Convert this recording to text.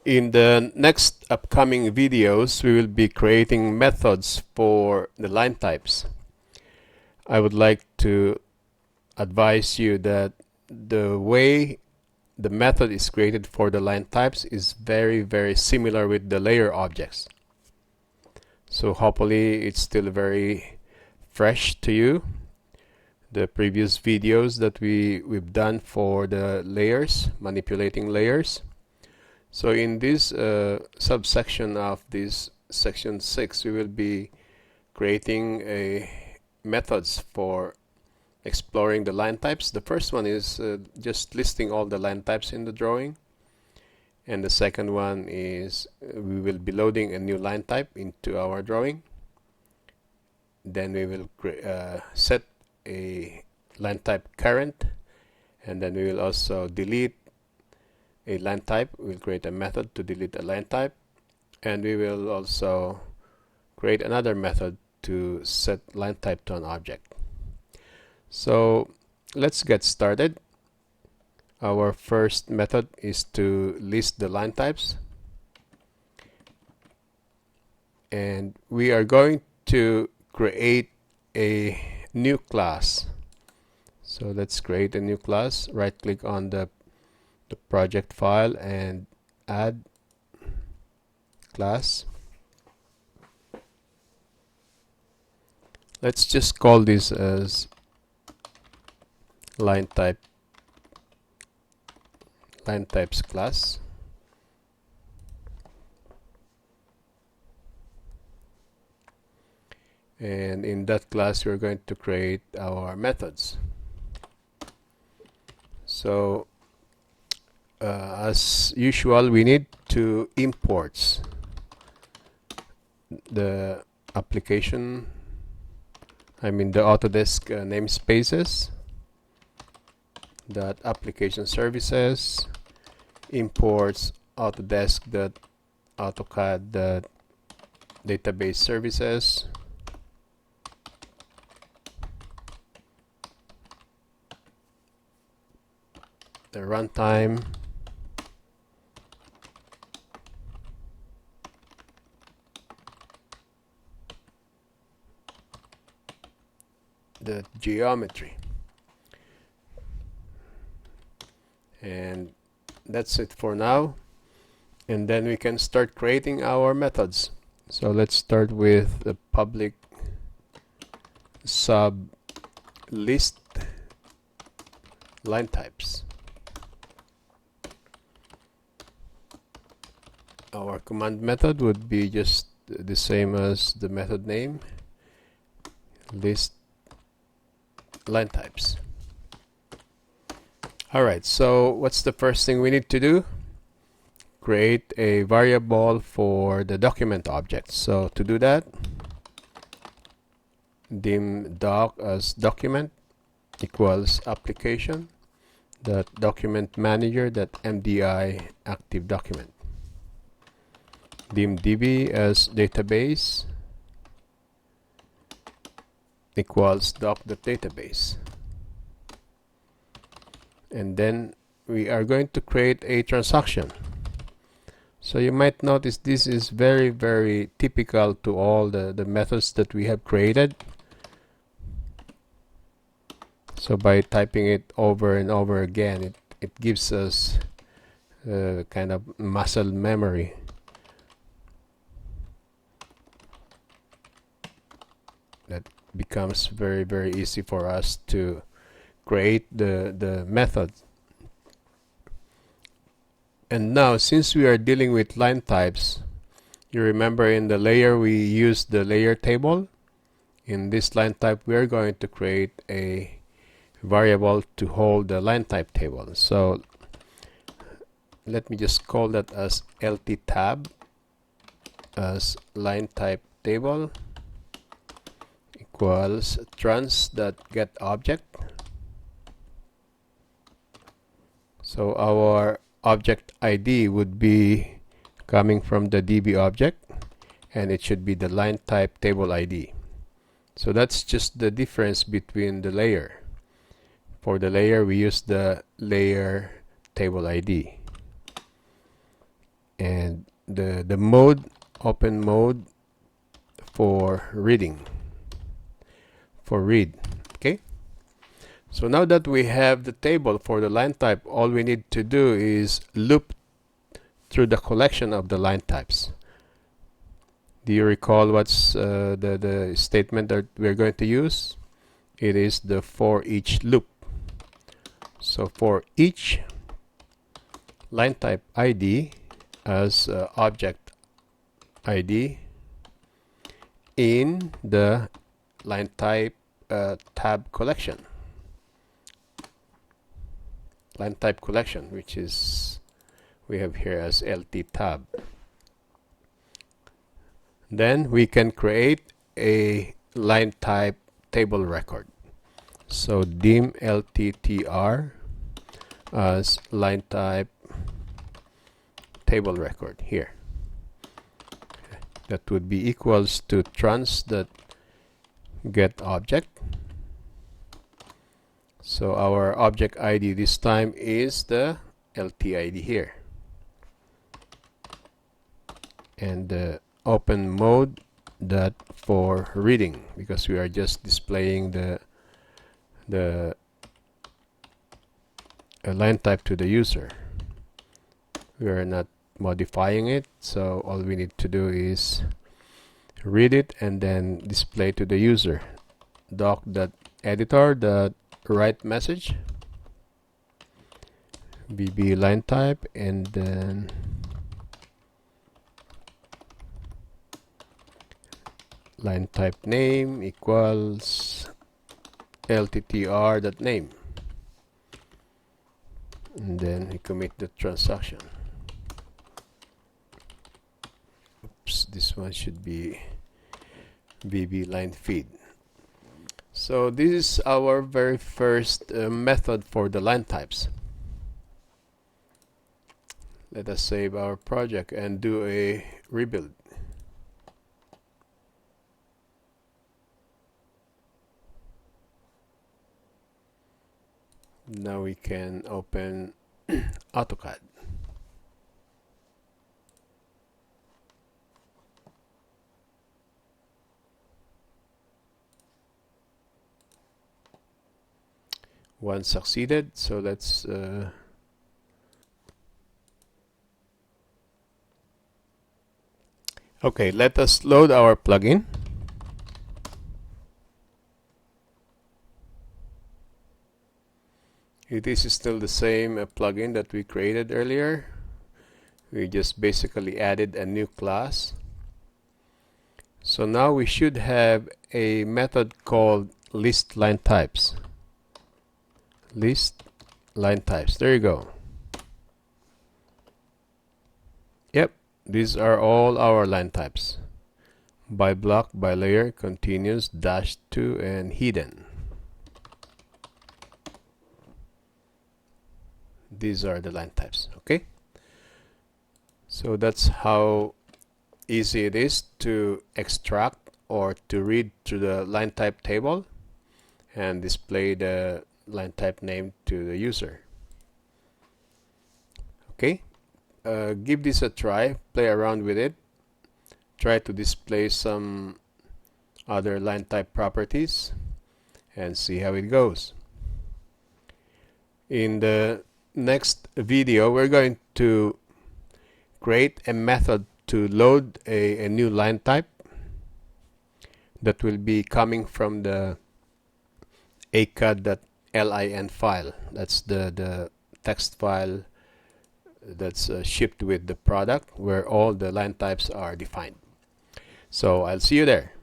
In the next upcoming videos, we will be creating methods for the line types. I would like to advise you that the way the method is created for the line types is very similar with the layer objects. So hopefully it's still very fresh to you. The previous videos that we've done for the layers, manipulating layers. So in this subsection of this section 6, we will be creating methods for exploring the line types. The first one is just listing all the line types in the drawing. And the second one is we will be loading a new line type into our drawing. Then we will set a line type current, and then we will also delete a line type. We'll create a method to delete a line type, and we will also create another method to set line type to an object. So let's get started. Our first method is to list the line types, and we are going to create a new class. So let's create a new class. Right click on the project file and add class. Let's just call this as LineTypes class. And in that class we're going to create our methods. So as usual, we need to import the application, the Autodesk namespaces, that application services, imports autodesk.autocad.database services, the runtime, the geometry, and that's it for now. And then we can start creating our methods. So let's start with the public sub list line types. Our command method would be just the same as the method name, list line types. Alright, so what's the first thing we need to do? Create a variable for the document object. So to do that, dim doc as document equals application that document manager that mdi active document. Dim db as database equals doc.database. And then we are going to create a transaction. So you might notice this is very typical to all the methods that we have created. So by typing it over and over again, it gives us kind of muscle memory. That becomes very easy for us to create the method. And now, since we are dealing with line types, you remember in the layer we used the layer table. In this line type we are going to create a variable to hold the line type table. So let me just call that as LTTab as line type table equals trans.getObject. So our object ID would be coming from the DB object, and it should be the line type table ID. So that's just the difference between the layer. For the layer we use the layer table ID, and the mode, open mode for reading, for read. Okay, so now that we have the table for the line type, all we need to do is loop through the collection of the line types. Do you recall what's the statement that we're going to use? It is the for each loop. So for each line type ID as object ID in the line type tab collection, line type collection, which is we have here as LT tab. Then we can create a line type table record. So dim LTTR as line type table record here. That would be equals to trans.get object. So our object ID this time is the LT ID here. And the open mode that for reading, because we are just displaying the line type to the user. We are not modifying it, so all we need to do is read it and then display to the user. Doc.editor.write message bb line type, and then line type name equals lttr.name, and then we commit the transaction. Oops, this one should be bb line feed. So this is our very first method for the line types. Let us save our project and do a rebuild. Now we can open AutoCAD. One succeeded, so let's okay, let us load our plugin. It is still the same plugin that we created earlier. We just basically added a new class. So now we should have a method called list line types. List line types. There you go. Yep, these are all our line types. By block, by layer, continuous, -2, and hidden. These are the line types. Okay, so that's how easy it is to extract or to read through the line type table and display the line type name to the user. Okay, give this a try, play around with it, try to display some other line type properties and see how it goes. In the next video, we're going to create a method to load a new line type that will be coming from the acad.lin file. That's the text file that's shipped with the product, where all the line types are defined. So I'll see you there.